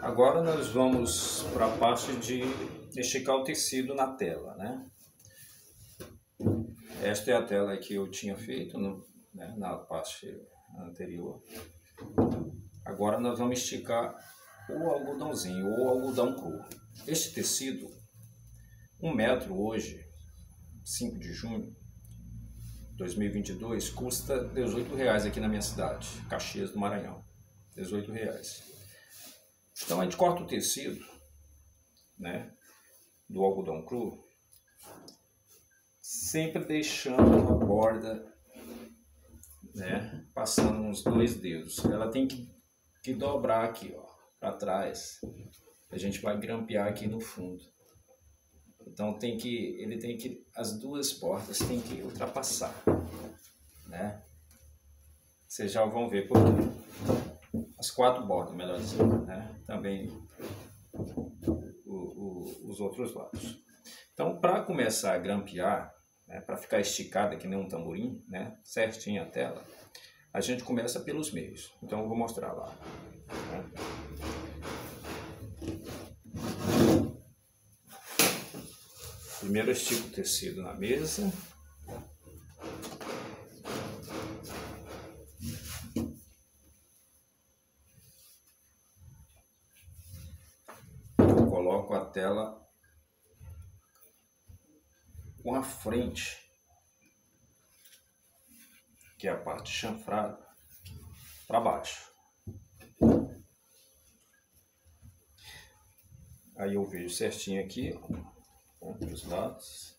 Agora nós vamos para a parte de esticar o tecido na tela, né? Esta é a tela que eu tinha feito na parte anterior. Agora nós vamos esticar o algodãozinho ou algodão cru. Este tecido, 1 metro hoje, 5 de junho de 2022, custa R$18 aqui na minha cidade, Caxias do Maranhão. R$18. Então a gente corta o tecido, né, do algodão cru, sempre deixando a borda, né, passando uns 2 dedos. Ela tem que dobrar aqui, ó, para trás. A gente vai grampear aqui no fundo. Então as 2 bordas tem que ultrapassar, né? Vocês já vão ver por quê. As 4 bordas, melhor dizendo, né? Também os outros lados. Então, para começar a grampear, né, para ficar esticada que nem um tamborim, né, certinho a tela, a gente começa pelos meios. Então eu vou mostrar lá, né? Primeiro eu estico o tecido na mesa. Eu coloco a tela com a frente, que é a parte chanfrada, para baixo. Aí eu vejo certinho aqui, ó, dos lados.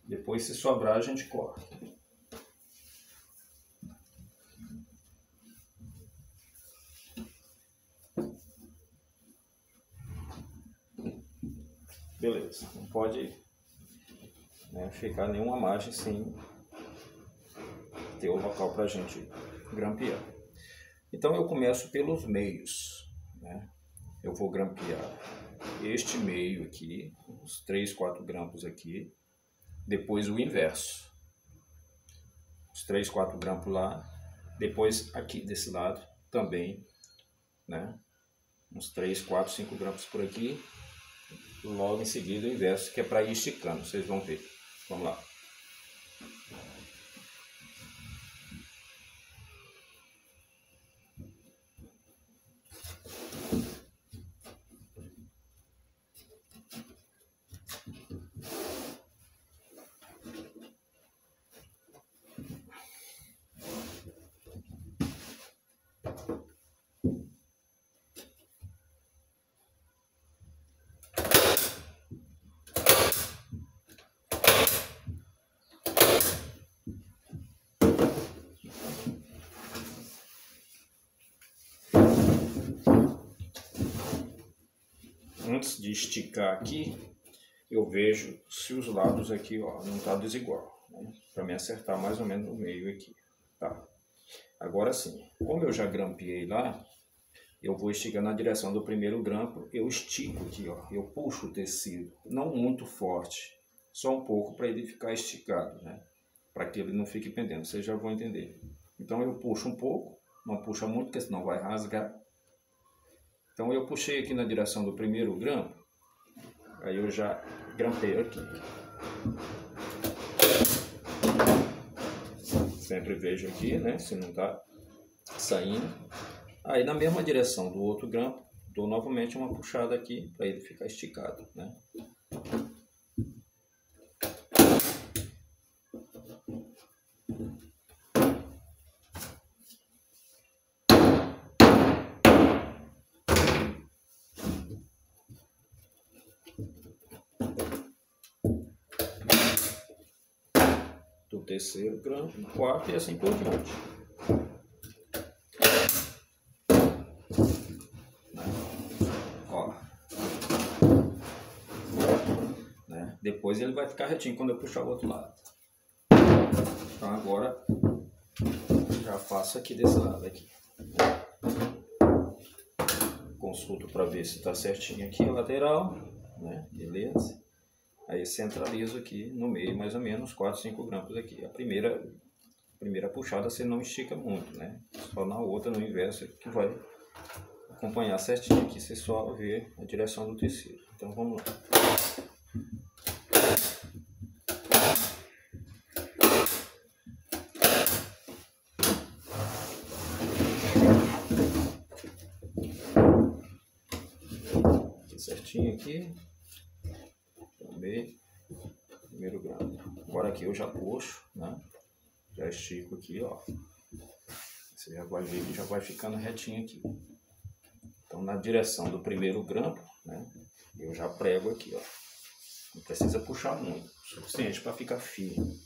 Depois, se sobrar, a gente corta. Beleza, não pode, né, ficar nenhuma margem sem ter o local para a gente grampear. Então eu começo pelos meios, né? Eu vou grampear este meio aqui, uns 3, 4 grampos aqui, depois o inverso, os 3, 4 grampos lá, depois aqui desse lado também, né? Uns 3, 4, 5 grampos por aqui. Logo em seguida o inverso, que é para ir esticando, vocês vão ver. Vamos lá. Antes de esticar aqui, eu vejo se os lados aqui, ó, não tá desigual, né? Para me acertar mais ou menos no meio aqui, tá? Agora sim, como eu já grampeei lá, eu vou esticar na direção do primeiro grampo. Eu estico aqui, ó, eu puxo o tecido, não muito forte, só um pouco para ele ficar esticado, né? Para que ele não fique pendendo, vocês já vão entender. Então eu puxo um pouco, não puxa muito, porque senão vai rasgar. Então eu puxei aqui na direção do primeiro grampo, aí eu já grampeio aqui. Sempre vejo aqui, né, se não está saindo. Aí na mesma direção do outro grampo, dou novamente uma puxada aqui para ele ficar esticado, né. Do terceiro grampo, do quarto e assim por diante. Ó, né? Depois ele vai ficar retinho quando eu puxar o outro lado. Então agora já faço aqui desse lado aqui. Consulto para ver se está certinho aqui a lateral, né? Beleza. Aí centralizo aqui no meio, mais ou menos 4, 5 grampos aqui. A primeira primeira puxada você não estica muito, né? Só na outra, no inverso, que vai acompanhar certinho aqui, você só vê a direção do tecido. Então vamos lá. Certinho aqui, também, primeiro grão. Agora aqui eu já puxo, né? Já estico aqui, ó. Você já vai ver que já vai ficando retinho aqui. Então na direção do primeiro grampo, né? Eu já prego aqui, ó. Não precisa puxar muito, o suficiente para ficar firme.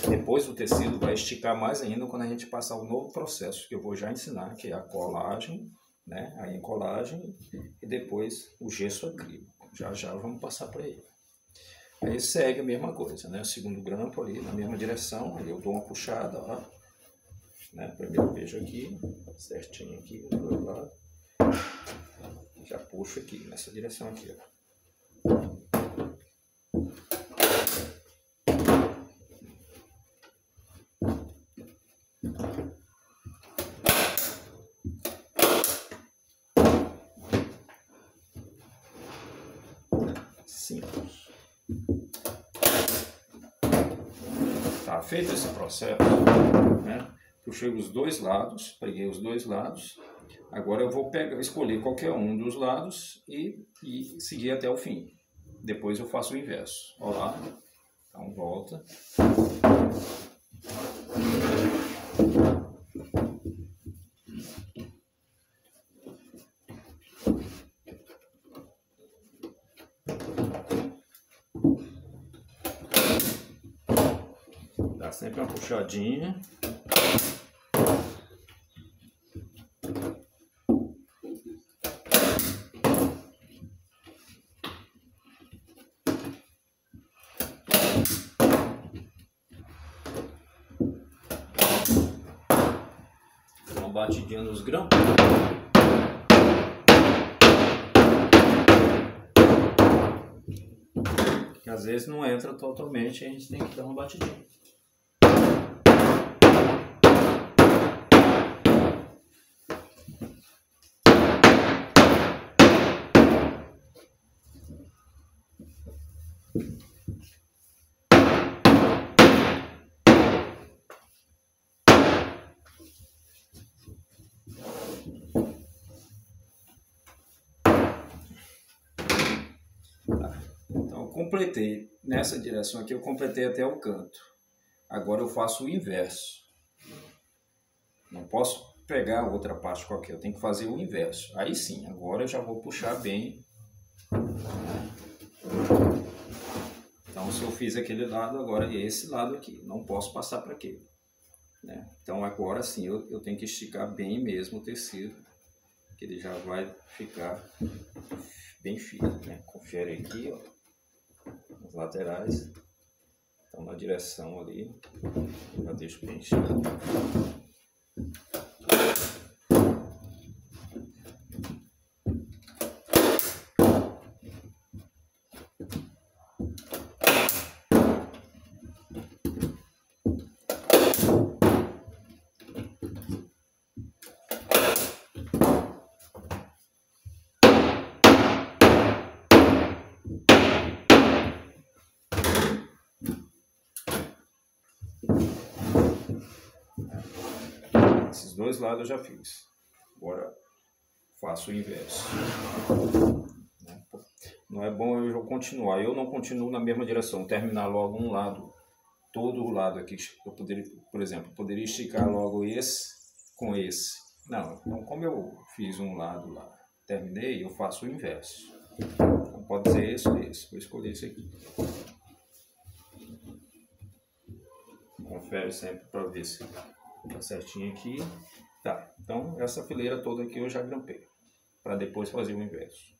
Depois o tecido vai esticar mais ainda quando a gente passar o novo processo que eu vou já ensinar, que é a colagem, né? A encolagem e depois o gesso acrílico. Já já vamos passar para ele. Aí segue a mesma coisa, né? O segundo grampo ali na mesma direção, aí eu dou uma puxada, ó, né? Primeiro vejo aqui, certinho aqui do outro lado. Já puxo aqui nessa direção aqui, ó. Simples. Tá feito esse processo, né? Puxei os dois lados, preguei os dois lados. Agora eu vou escolher qualquer um dos lados e seguir até o fim. Depois eu faço o inverso. Olha lá. Então volta. Dá sempre uma puxadinha. Dá uma batidinha nos grampos. Que às vezes não entra totalmente, a gente tem que dar uma batidinha. Então eu completei, nessa direção aqui eu completei até o canto. Agora eu faço o inverso. Não posso pegar outra parte qualquer, eu tenho que fazer o inverso. Aí sim, agora eu já vou puxar bem. Então se eu fiz aquele lado, agora é esse lado aqui. Não posso passar para aquele, né? Então agora sim eu tenho que esticar bem mesmo o tecido, que ele já vai ficar bem firme, né? Confere aqui, ó, as laterais. Então na direção ali, já deixo bem esticado. Esses dois lados eu já fiz. Agora faço o inverso. Não é bom eu continuar. Eu não continuo na mesma direção, terminar logo um lado, todo o lado aqui. Eu poderia, por exemplo, poderia esticar logo esse com esse. Não, então como eu fiz um lado lá, terminei, eu faço o inverso. Então pode ser esse ou esse. Vou escolher esse aqui. Confere sempre para ver se tá certinho aqui. Tá, então essa fileira toda aqui eu já grampei, para depois fazer o inverso.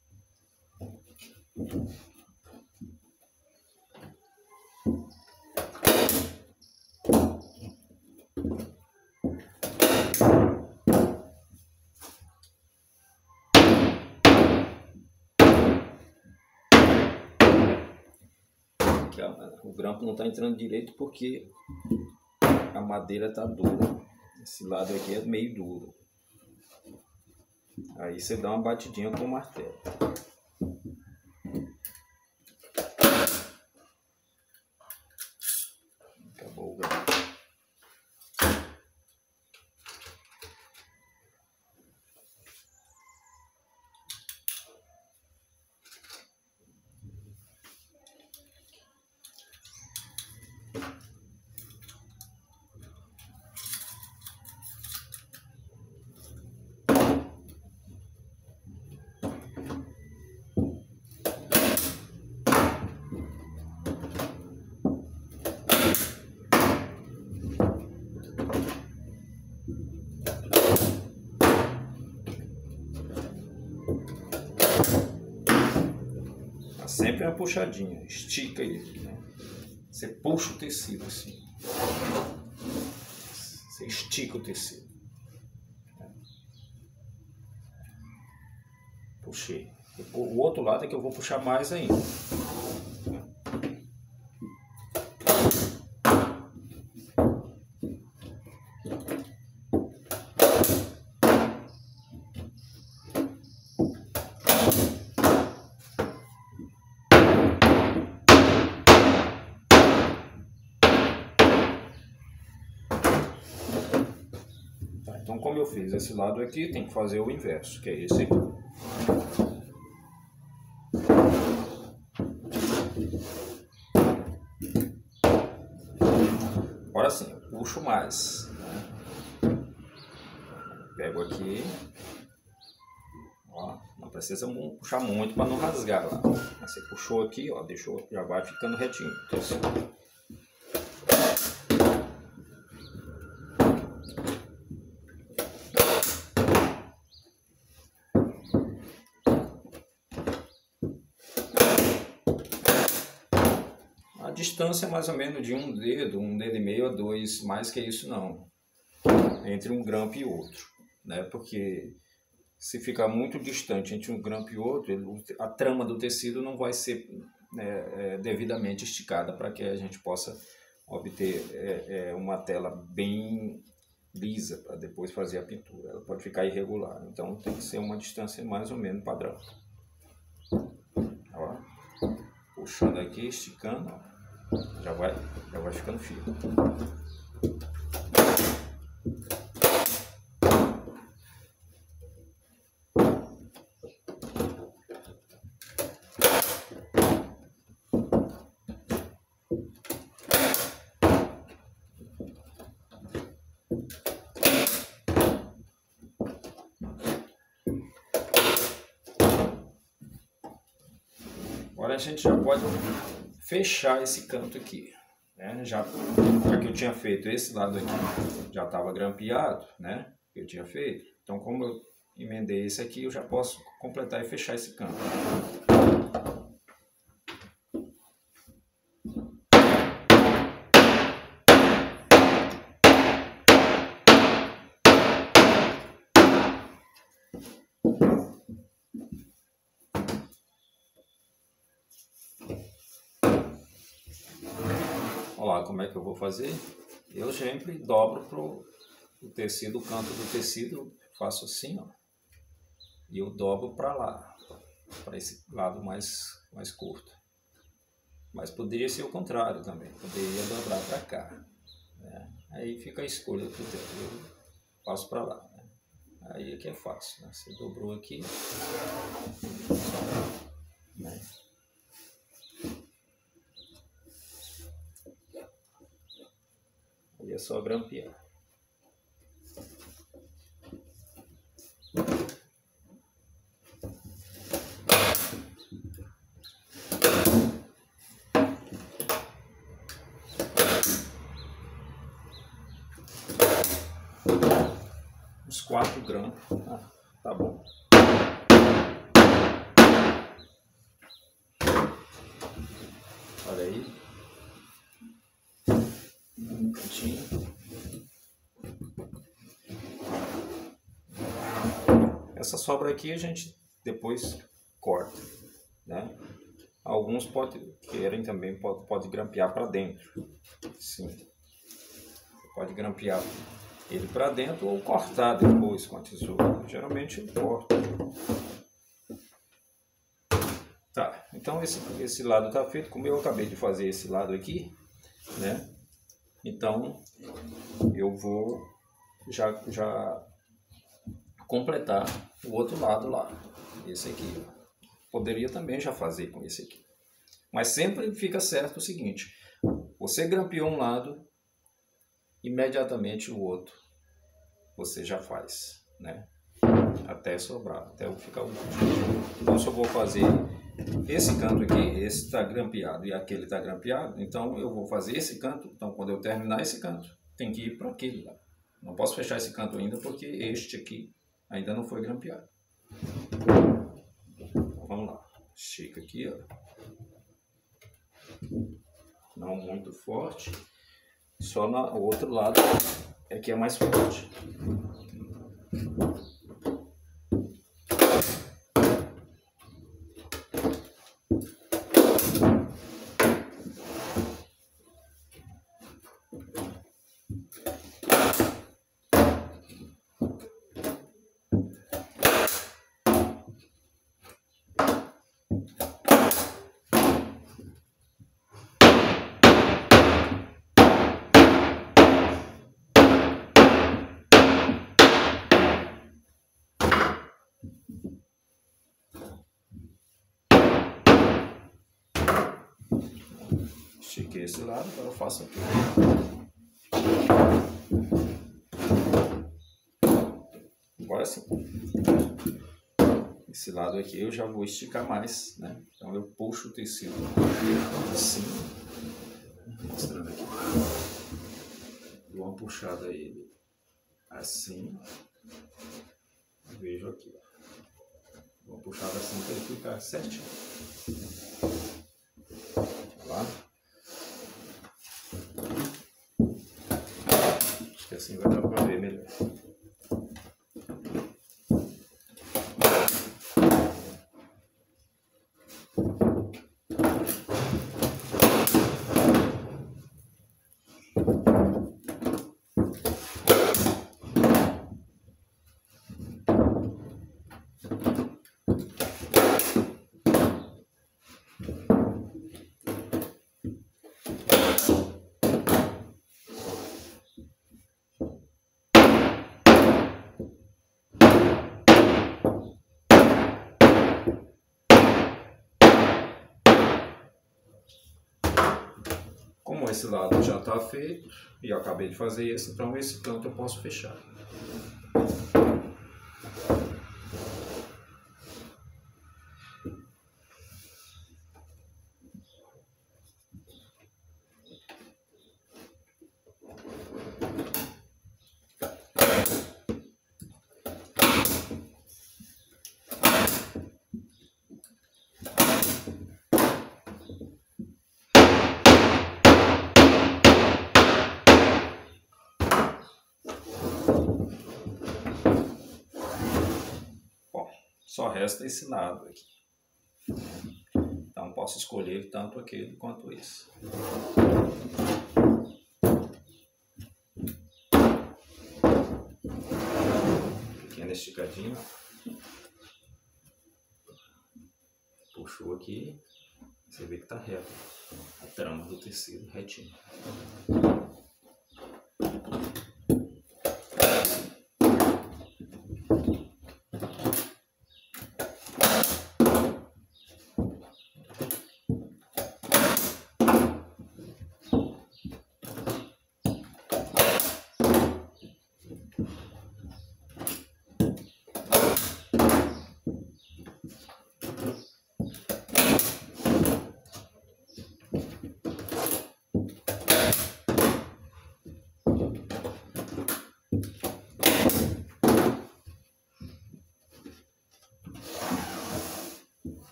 Aqui, ó, o grampo não está entrando direito porque a madeira tá dura. Esse lado aqui é meio duro. Aí você dá uma batidinha com o martelo. Acabou o grampo. Sempre uma puxadinha, estica ele, né? Você puxa o tecido assim, você estica o tecido. Puxei. O outro lado é que eu vou puxar mais ainda. Então, como eu fiz esse lado aqui, tem que fazer o inverso, que é esse aqui. Agora sim, eu puxo mais, né? Pego aqui, ó, não precisa puxar muito para não rasgar lá. Você puxou aqui, ó, deixou, já vai ficando retinho. Então, assim, a distância é mais ou menos de um dedo e meio a dois, mais que isso não, entre um grampo e outro, né? Porque se ficar muito distante entre um grampo e outro, a trama do tecido não vai ser devidamente esticada para que a gente possa obter uma tela bem lisa para depois fazer a pintura. Ela pode ficar irregular, então tem que ser uma distância mais ou menos padrão. Ó, puxando aqui, esticando, ó. Já vai ficando firme. Agora a gente já pode fechar esse canto aqui, né? Já que eu tinha feito esse lado aqui, já estava grampeado, né? Eu tinha feito. Então, como eu emendei esse aqui, eu já posso completar e fechar esse canto. Olha lá como é que eu vou fazer. Eu sempre dobro pro tecido, o canto do tecido, faço assim, ó. E eu dobro para lá, para esse lado mais curto. Mas poderia ser o contrário também, poderia dobrar para cá, né? Aí fica a escolha do teu, eu passo para lá, né? Aí é que é fácil, né? Você dobrou aqui, né? Aí é só grampear. Uns 4 grampos, tá bom. Olha aí, um cantinho. Essa sobra aqui a gente depois corta, né? Alguns querem também pode grampear para dentro. Sim, você pode grampear ele para dentro ou cortar depois com a tesoura. Geralmente eu corto. Tá, então esse lado está feito. Como eu acabei de fazer esse lado aqui, né? Então eu vou já completar o outro lado lá. Esse aqui, ó. Poderia também já fazer com esse aqui. Mas sempre fica certo o seguinte: você grampeou um lado, imediatamente o outro você já faz, né? Até sobrar, até ficar o último. Então, se eu vou fazer esse canto aqui, esse está grampeado e aquele está grampeado, então eu vou fazer esse canto. Então, quando eu terminar esse canto, tem que ir para aquele lá. Não posso fechar esse canto ainda porque este aqui ainda não foi grampeado. Vamos lá, estica aqui, ó. Não muito forte, só no outro lado é que é mais forte. Estiquei esse lado, agora eu faço aqui. Agora sim. Esse lado aqui eu já vou esticar mais, né? Então eu puxo o tecido assim, mostrando aqui. Dou uma puxada a ele assim. Vejo aqui, ó. Dou uma puxada assim para ele ficar certinho. Lá. Acho que assim vai dar para ver melhor. Como esse lado já está feito e eu acabei de fazer esse, então esse canto eu posso fechar. Só resta esse lado aqui. Então posso escolher tanto aquele quanto esse. Pequena esticadinha. Puxou aqui. Você vê que está reto. A trama do tecido retinho.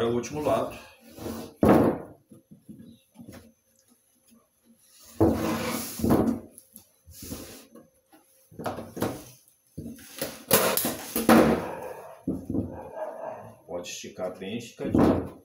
Agora é o último lado. Pode esticar bem esticadinho.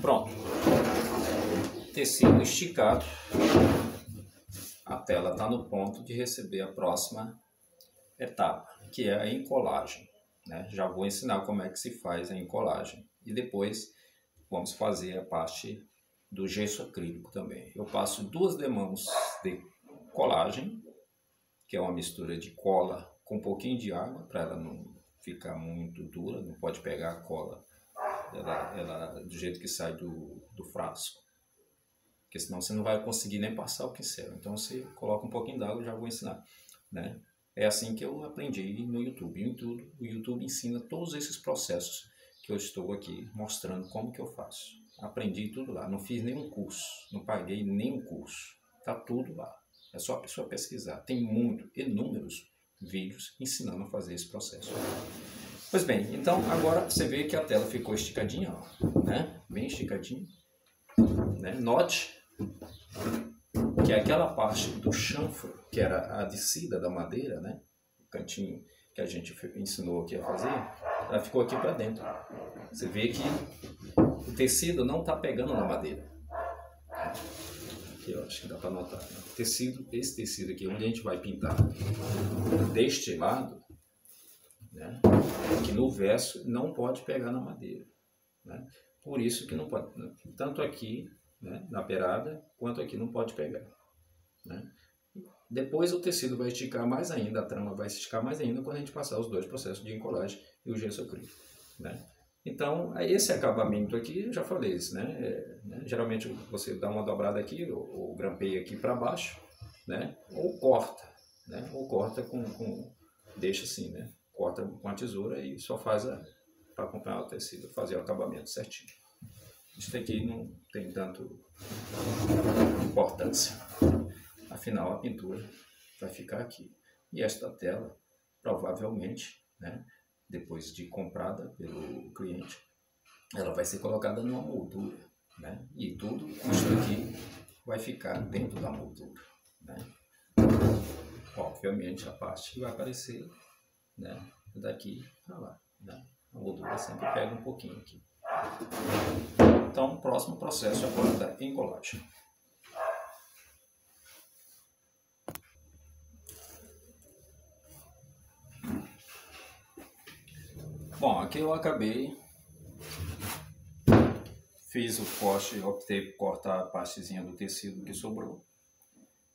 Pronto, tecido esticado, a tela está no ponto de receber a próxima etapa, que é a encolagem, né? Já vou ensinar como é que se faz a encolagem e depois vamos fazer a parte do gesso acrílico também. Eu passo 2 demãos de colagem, que é uma mistura de cola com um pouquinho de água, para ela não ficar muito dura, não pode pegar a cola ela do jeito que sai do frasco, porque senão você não vai conseguir nem passar o pincel. Então você coloca um pouquinho d'água, já vou ensinar, né? É assim que eu aprendi no YouTube. O YouTube ensina todos esses processos que eu estou aqui mostrando como que eu faço. Aprendi tudo lá, não fiz nenhum curso, não paguei nenhum curso, tá tudo lá. É só a pessoa pesquisar. Tem inúmeros vídeos ensinando a fazer esse processo. Pois bem, então agora você vê que a tela ficou esticadinha, ó, né? Bem esticadinha, né? Note que aquela parte do chanfro, que era a descida da madeira, né? O cantinho que a gente ensinou aqui a fazer, ela ficou aqui para dentro. Você vê que o tecido não está pegando na madeira. Aqui, ó, acho que dá para notar. Né? Esse tecido aqui, onde a gente vai pintar deste lado, né? Aqui no verso não pode pegar na madeira, né? Por isso que não pode, tanto aqui, né, na beirada, quanto aqui não pode pegar, né? Depois o tecido vai esticar mais ainda, a trama vai esticar mais ainda quando a gente passar os 2 processos de encolagem e o gesso acrílico, né? Então, esse acabamento aqui, eu já falei isso, né? Geralmente você dá uma dobrada aqui, ou grampeia aqui para baixo, né? Ou corta, né? Ou corta deixa assim, né? Corta com a tesoura e só faz para acompanhar o tecido, fazer o acabamento certinho. Isso aqui não tem tanto importância. Afinal, a pintura vai ficar aqui. E esta tela, provavelmente, né, depois de comprada pelo cliente, ela vai ser colocada numa moldura, né? E tudo isso aqui vai ficar dentro da moldura, né? Obviamente, a parte que vai aparecer, né, daqui para lá, né? A moldura sempre pega um pouquinho aqui. Então, o próximo processo é agora da encolagem. Bom, aqui eu fiz o corte, optei por cortar a partezinha do tecido que sobrou,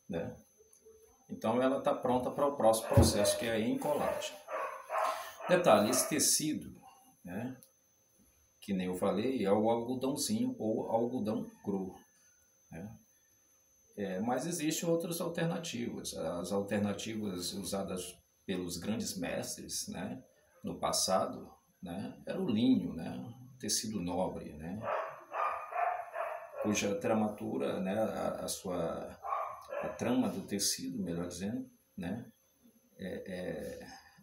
né? Então ela está pronta para o próximo processo, que é a encolagem. Detalhe, esse tecido, né, que nem eu falei, é o algodãozinho ou algodão cru, né? Mas existem outras alternativas. As alternativas usadas pelos grandes mestres, né, no passado, né, era o linho, né, tecido nobre, né, cuja tramatura, né, a trama do tecido, melhor dizendo, né,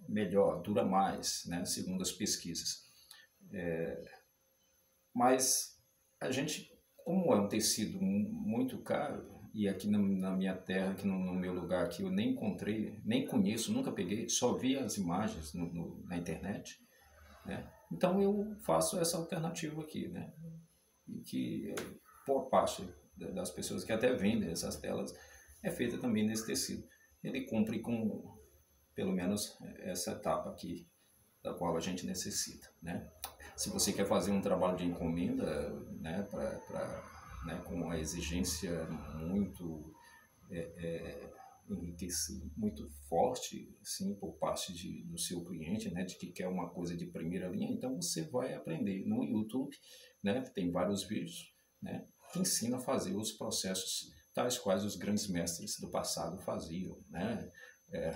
melhor, dura mais, né, segundo as pesquisas. Mas a gente, como é um tecido muito caro, e aqui na minha terra, aqui no meu lugar aqui, eu nem encontrei, nem conheço, nunca peguei, só vi as imagens na internet, né? Então eu faço essa alternativa aqui, né? E que por parte das pessoas que até vendem essas telas é feita também nesse tecido. Ele cumpre com pelo menos essa etapa aqui da qual a gente necessita, né? Se você quer fazer um trabalho de encomenda, né, né, com uma exigência muito enriquecida, muito forte, sim, por parte do seu cliente, né, de que quer uma coisa de primeira linha, então você vai aprender no YouTube, né, tem vários vídeos, né, que ensinam a fazer os processos tais quais os grandes mestres do passado faziam, né,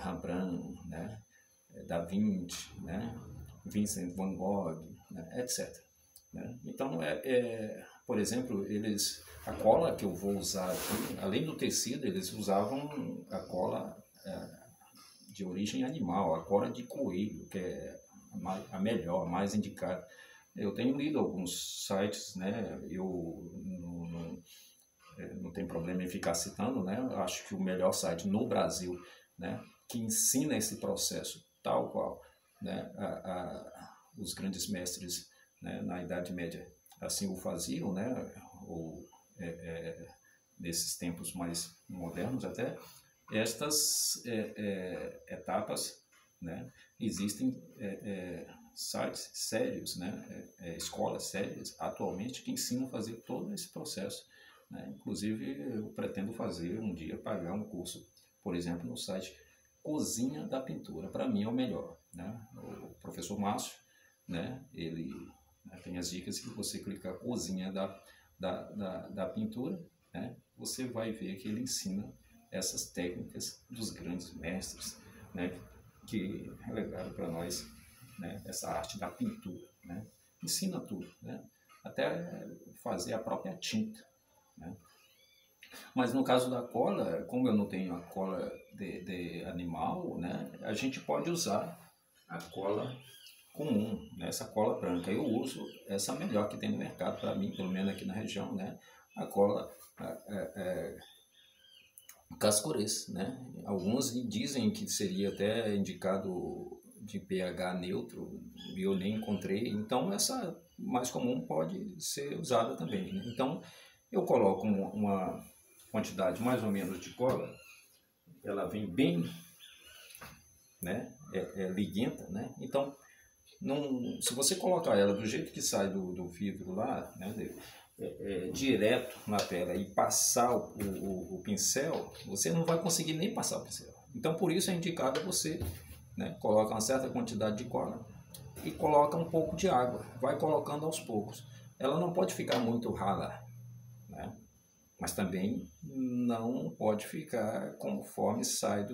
Rembrandt, né, Da Vinci, né, Vincent van Gogh, né, etc. Né? Então, por exemplo, a cola que eu vou usar aqui, além do tecido, eles usavam a cola de origem animal, a cola de coelho, que é a melhor, a mais indicada. Eu tenho lido alguns sites, né, eu não tenho problema em ficar citando, né, eu acho que o melhor site no Brasil, né, que ensina esse processo tal qual, né, os grandes mestres, né, na Idade Média assim o faziam, né, ou nesses tempos mais modernos até, estas etapas, né, existem sites sérios, né, escolas sérias atualmente que ensinam a fazer todo esse processo, né? Inclusive eu pretendo fazer um dia, pagar um curso, por exemplo, no site Cozinha da Pintura. Para mim é o melhor, né? O professor Márcio, né, ele tem as dicas que você clicar Cozinha da Pintura, né, você vai ver que ele ensina essas técnicas dos grandes mestres, né, que relegaram para nós, né, essa arte da pintura, né, ensina tudo, né, até fazer a própria tinta, né. Mas no caso da cola, como eu não tenho a cola de animal, né, a gente pode usar a cola comum, né, essa cola branca. Eu uso essa melhor que tem no mercado, para mim, pelo menos aqui na região, né, a cola cascorês, né. Alguns dizem que seria até indicado de pH neutro, e eu nem encontrei. Então essa mais comum pode ser usada também, né? Então eu coloco uma quantidade mais ou menos de cola, ela vem bem, né, liguenta, né? Então se você colocar ela do jeito que sai do vidro lá, né, direto na tela e passar o pincel, você não vai conseguir nem passar o pincel. Então por isso é indicado você, né, coloca uma certa quantidade de cola e coloca um pouco de água, vai colocando aos poucos. Ela não pode ficar muito rala, né? Mas também não pode ficar conforme sai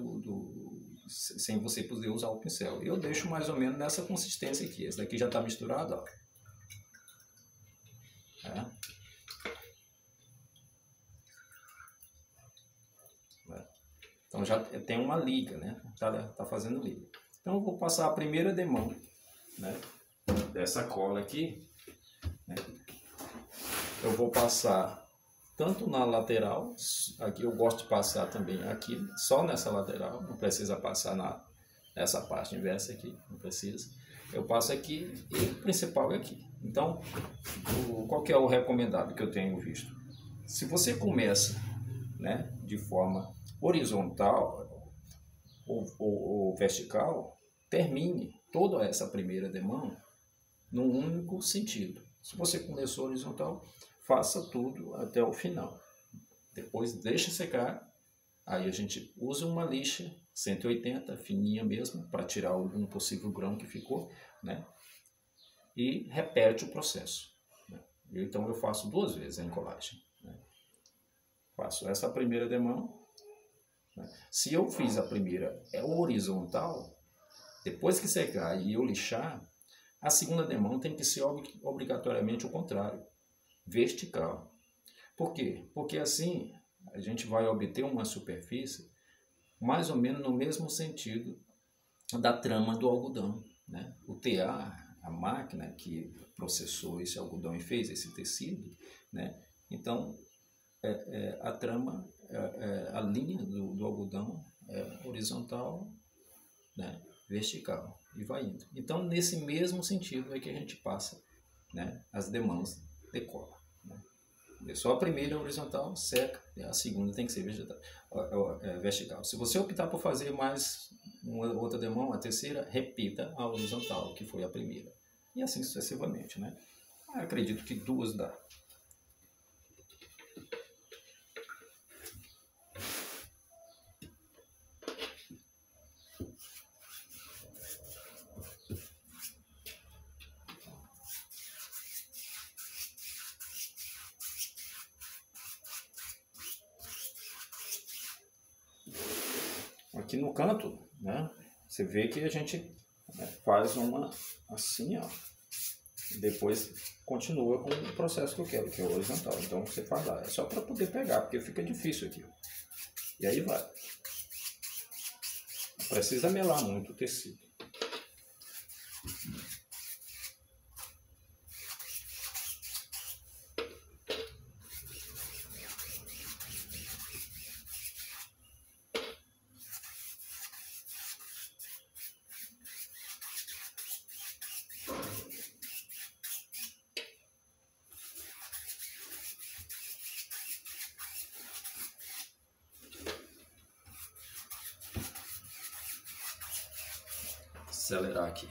sem você poder usar o pincel. Eu deixo mais ou menos nessa consistência aqui. Esse daqui já está misturado, ó. Então já tem uma liga, né? Tá fazendo liga. Então eu vou passar a primeira demão, né, dessa cola aqui, né? Eu vou passar tanto na lateral, aqui eu gosto de passar também aqui, só nessa lateral, não precisa passar nessa parte inversa aqui, não precisa. Eu passo aqui e o principal é aqui. Então, qual que é o recomendado que eu tenho visto? Se você começa, né, de forma horizontal ou vertical, termine toda essa primeira demão num único sentido. Se você começou horizontal, faça tudo até o final. Depois deixe secar. Aí a gente usa uma lixa 180, fininha mesmo, para tirar algum possível grão que ficou, né? E repete o processo, né? Então eu faço 2 vezes a encolagem, né? Faço essa primeira demão, né? Se eu fiz a primeira horizontal, depois que secar e eu lixar, a segunda demão tem que ser obrigatoriamente o contrário, vertical. Por quê? Porque assim a gente vai obter uma superfície mais ou menos no mesmo sentido da trama do algodão, né? O TA, a máquina que processou esse algodão e fez esse tecido, né? Então a trama, a linha do algodão é horizontal, né, vertical, e vai indo. Então, nesse mesmo sentido é que a gente passa, né, as demãos de cola. Né? Só a primeira horizontal, seca, a segunda tem que ser vertical. Se você optar por fazer mais uma outra demão, a terceira, repita a horizontal, que foi a primeira. E assim sucessivamente, né? Acredito que 2 dá. Aqui no canto, né, você vê que a gente faz uma assim, ó. Depois continua com o processo que eu quero, que é horizontal. Então você faz lá, é só para poder pegar, porque fica difícil aqui. E aí vai. Não precisa melar muito o tecido. Acelerar aqui.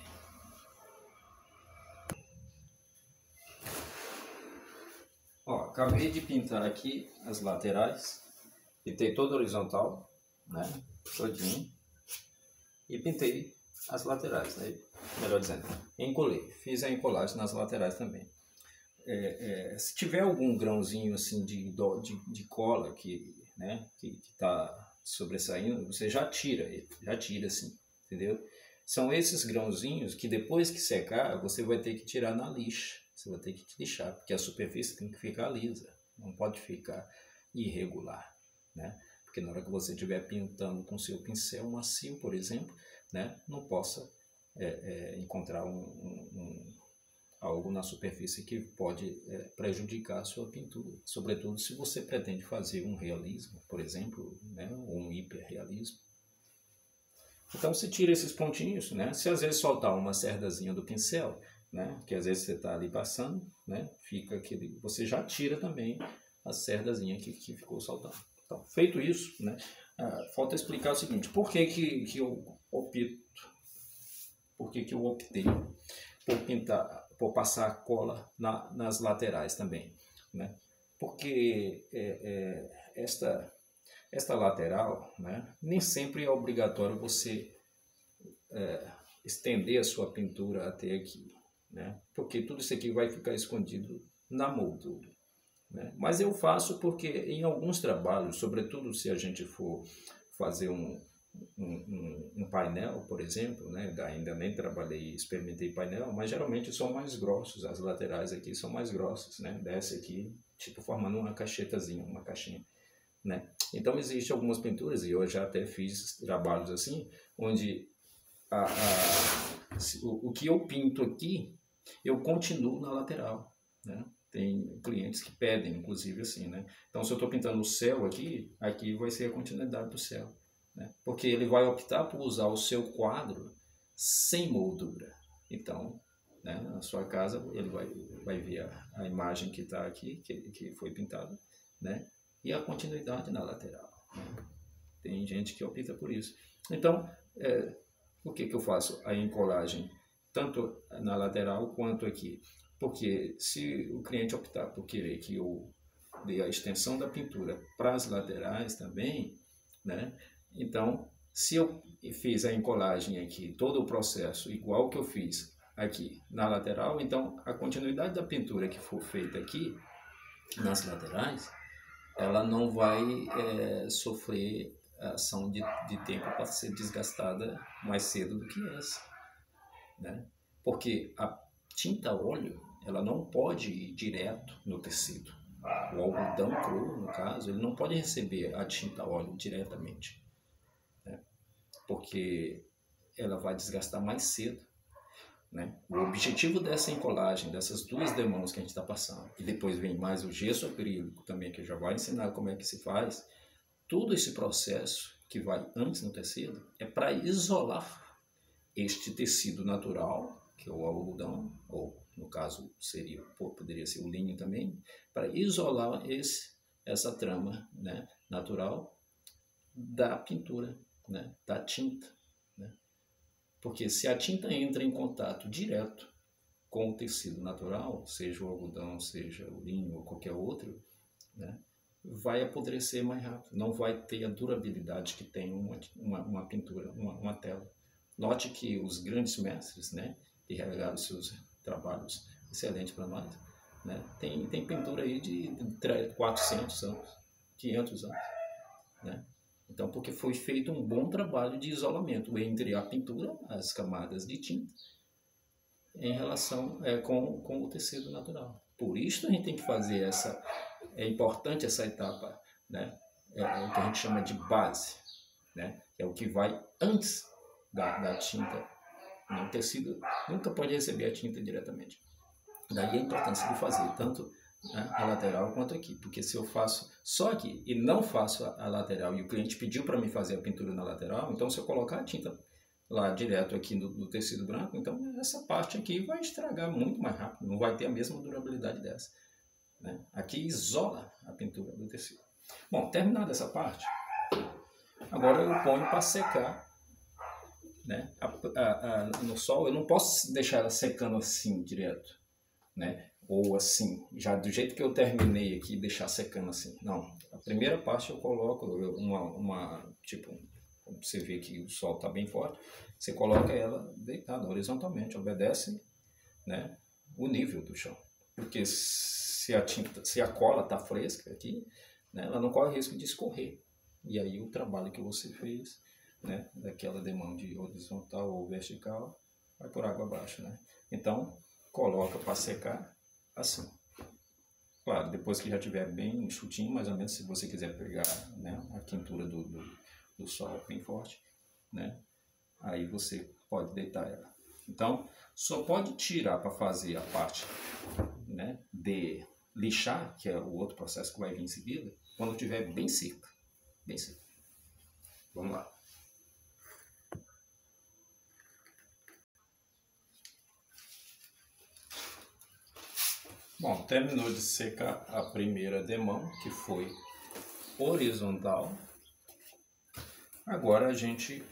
Ó, acabei de pintar aqui as laterais, pintei toda horizontal, né, todinho, e pintei as laterais, né, melhor dizendo, encolei, fiz a encolagem nas laterais também. Se tiver algum grãozinho assim de cola que tá sobressaindo, você já tira ele, assim, entendeu? São esses grãozinhos que depois que secar, você vai ter que tirar na lixa. Você vai ter que lixar, porque a superfície tem que ficar lisa. Não pode ficar irregular, né? Porque na hora que você estiver pintando com seu pincel macio, por exemplo, né, não possa encontrar algo na superfície que pode prejudicar a sua pintura. Sobretudo se você pretende fazer um realismo, por exemplo, né, ou um hiperrealismo. Então você tira esses pontinhos, né? Se às vezes soltar uma cerdazinha do pincel, né? Que às vezes você está ali passando, né? Fica aquele, você já tira também a cerdazinha que ficou saltando. Então, feito isso, né? Falta explicar o seguinte: por que eu optei por pintar, por passar a cola nas laterais também, né? Porque esta lateral, né, nem sempre é obrigatório você estender a sua pintura até aqui, né, porque tudo isso aqui vai ficar escondido na moldura. Né? Mas eu faço porque em alguns trabalhos, sobretudo se a gente for fazer um painel, por exemplo, né, ainda nem trabalhei, experimentei painel, mas geralmente são mais grossos, as laterais aqui são mais grossas, né, desce aqui, tipo formando uma cachetazinha, uma caixinha. Né? Então existem algumas pinturas, e eu já até fiz trabalhos assim, onde o que eu pinto aqui, eu continuo na lateral. Né? Tem clientes que pedem, inclusive assim, né? Então se eu estou pintando o céu aqui vai ser a continuidade do céu. Né? Porque ele vai optar por usar o seu quadro sem moldura. Então, né, na sua casa, ele vai ver a imagem que está aqui, que foi pintada, né? E a continuidade na lateral. Tem gente que opta por isso. Então, por que eu faço a encolagem tanto na lateral quanto aqui? Porque se o cliente optar por querer que eu dê a extensão da pintura para as laterais também, né? Então, se eu fiz a encolagem aqui, todo o processo igual que eu fiz aqui na lateral, então a continuidade da pintura que for feita aqui nas laterais, ela não vai sofrer ação de tempo para ser desgastada mais cedo do que essa. Né? Porque a tinta óleo, ela não pode ir direto no tecido. O algodão cru, no caso, ele não pode receber a tinta óleo diretamente. Né? Porque ela vai desgastar mais cedo. né? O objetivo dessa encolagem, dessas duas demãos que a gente está passando, e depois vem mais o gesso acrílico também, que eu já vou ensinar como é que se faz, todo esse processo que vai antes no tecido é para isolar este tecido natural, que é o algodão, ou no caso poderia ser o linho também, para isolar essa trama, né, natural da pintura, né, da tinta. Né? Porque se a tinta entra em contato direto com o tecido natural, seja o algodão, seja o linho ou qualquer outro, né, vai apodrecer mais rápido, não vai ter a durabilidade que tem uma pintura, uma tela. Note que os grandes mestres, né, que realizaram seus trabalhos excelentes para nós, né, tem pintura aí de 400 anos, 500 anos. Né? Então, porque foi feito um bom trabalho de isolamento entre a pintura, as camadas de tinta, em relação com o tecido natural. Por isso a gente tem que fazer é importante essa etapa, né? É o que a gente chama de base, né? É o que vai antes da tinta. O tecido nunca pode receber a tinta diretamente. Daí a importância de fazer tanto, né, a lateral quanto aqui, porque se eu faço só aqui e não faço a lateral e o cliente pediu para mim fazer a pintura na lateral, então se eu colocar a tinta lá direto aqui no tecido branco, então essa parte aqui vai estragar muito mais rápido, não vai ter a mesma durabilidade dessa. Né? Aqui isola a pintura do tecido. Bom, terminada essa parte, agora eu ponho para secar, né? No sol. Eu não posso deixar ela secando assim direto, né? Ou assim, já do jeito que eu terminei aqui, deixar secando assim. Não, a primeira parte eu coloco tipo, como você vê que o sol está bem forte, você coloca ela deitada horizontalmente, obedece, né, o nível do chão. Porque se a cola está fresca aqui, né, ela não corre risco de escorrer. E aí o trabalho que você fez, né, daquela demão de horizontal ou vertical, vai por água abaixo, né? Então, coloca para secar assim. Claro, depois que já estiver bem enxutinho, mais ou menos, se você quiser pegar, né, a quentura do sol bem forte, né, aí você pode deitar ela. Então, só pode tirar para fazer a parte, né, de lixar, que é o outro processo que vai vir em seguida, quando estiver bem seca. Bem seca. Vamos lá. Bom, terminou de secar a primeira demão, que foi horizontal. Agora a gente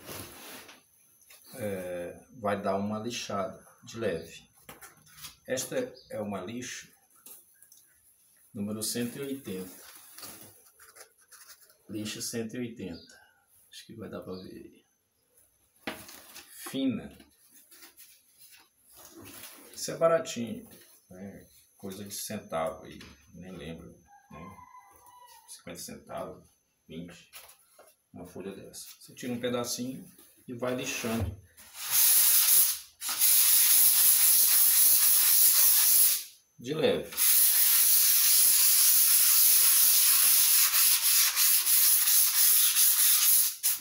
vai dar uma lixada de leve. Esta é uma lixa número 180. Lixa 180. Acho que vai dar para ver. Fina. Isso é baratinho, né? Coisa de centavo aí, nem lembro, né? 50 centavos, 20, uma folha dessa. Você tira um pedacinho e vai lixando. De leve.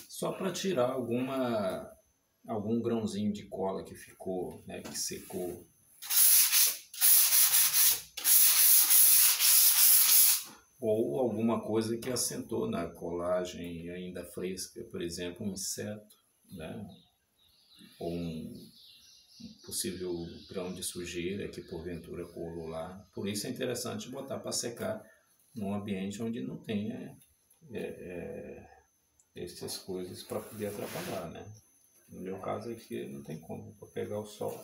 Só para tirar algum grãozinho de cola que ficou, né, que secou. Ou alguma coisa que assentou na colagem ainda fresca, por exemplo, um inseto, né? Ou um possível grão de sujeira que porventura colou lá. Por isso é interessante botar para secar num ambiente onde não tenha essas coisas para poder atrapalhar, né? No meu caso aqui não tem como, para pegar o sol,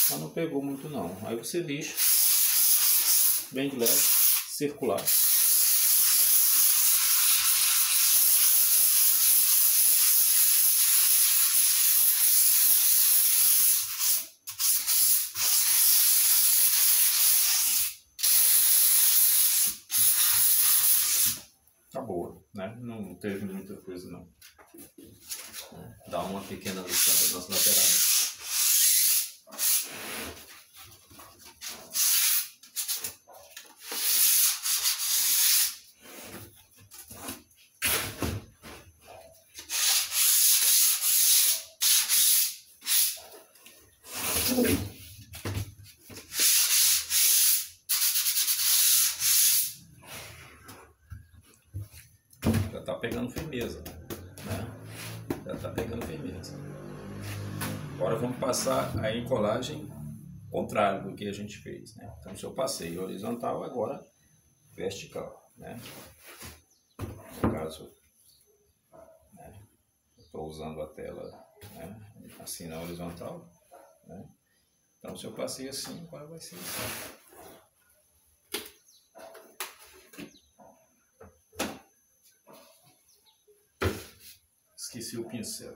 mas não pegou muito não. Aí você lixa, bem de leve, circular. Tá boa, né? Não teve muita coisa não. Dá uma pequena lixada nas laterais. Já está pegando firmeza, né? Já está pegando firmeza. Agora vamos passar a encolagem contrário do que a gente fez, né? Então, se eu passei horizontal, agora vertical, né? No caso, né? Estou usando a tela, né? Assim na horizontal, né? Então, se eu passei assim, agora vai ser assim. Esqueci o pincel.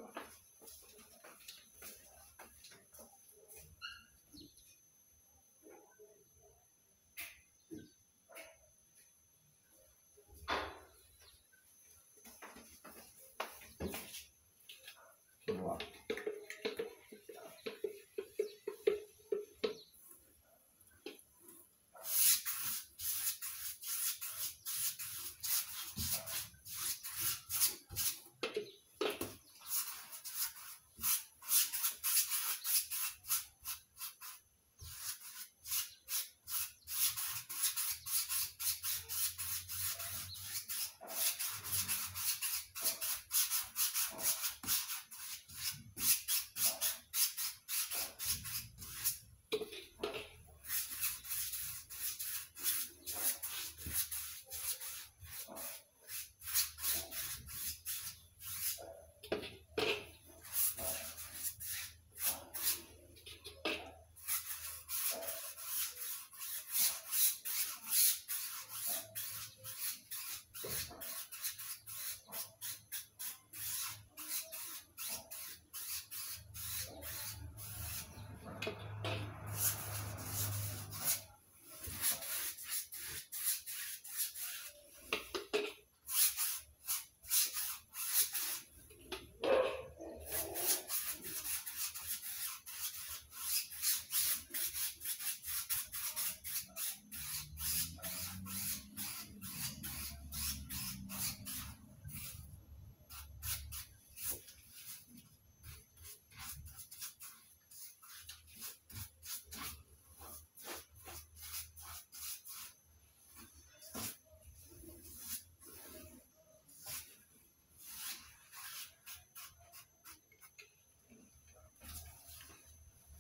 Vamos lá.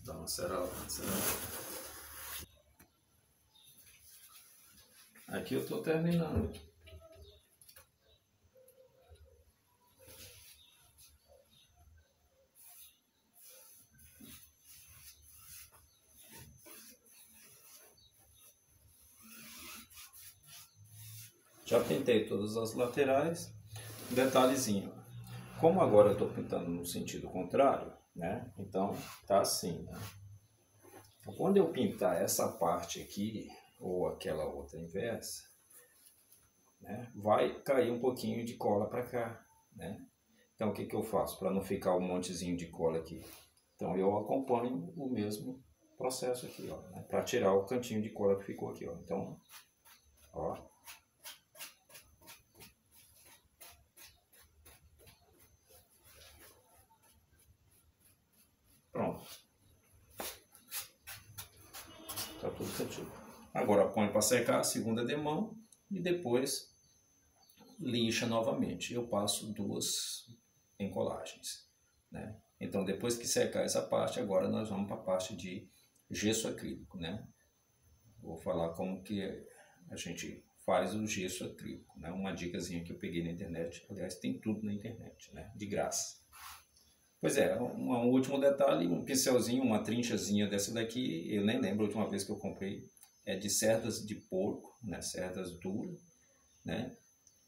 Dá uma cerada. Aqui eu estou terminando. Já pintei todas as laterais. Detalhezinho. Como agora eu estou pintando no sentido contrário, né? Então tá assim, né? Então, quando eu pintar essa parte aqui ou aquela outra inversa, né, vai cair um pouquinho de cola para cá, né? Então o que eu faço para não ficar um montezinho de cola aqui? Então eu acompanho o mesmo processo aqui, ó, né, para tirar o cantinho de cola que ficou aqui, ó. Então, ó. Pronto. Tá tudo certinho. Agora põe para secar a segunda demão e depois lixa novamente. Eu passo 2 encolagens, né? Então depois que secar essa parte, agora nós vamos para a parte de gesso acrílico, né? Vou falar como que a gente faz o gesso acrílico, né? Uma dicasinha que eu peguei na internet, aliás tem tudo na internet, né? De graça. Pois é, um último detalhe, um pincelzinho, uma trinchazinha dessa daqui, eu nem lembro a última vez que eu comprei, é de cerdas de porco, né? Cerdas duras, né?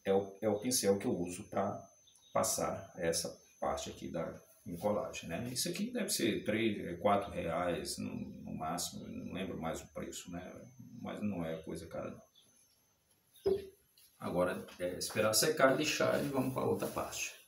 É o pincel que eu uso para passar essa parte aqui da encolagem, né? Isso aqui deve ser 3, 4 reais no máximo, não lembro mais o preço, né? Mas não é coisa cara não. Agora é esperar secar, lixar e vamos para outra parte.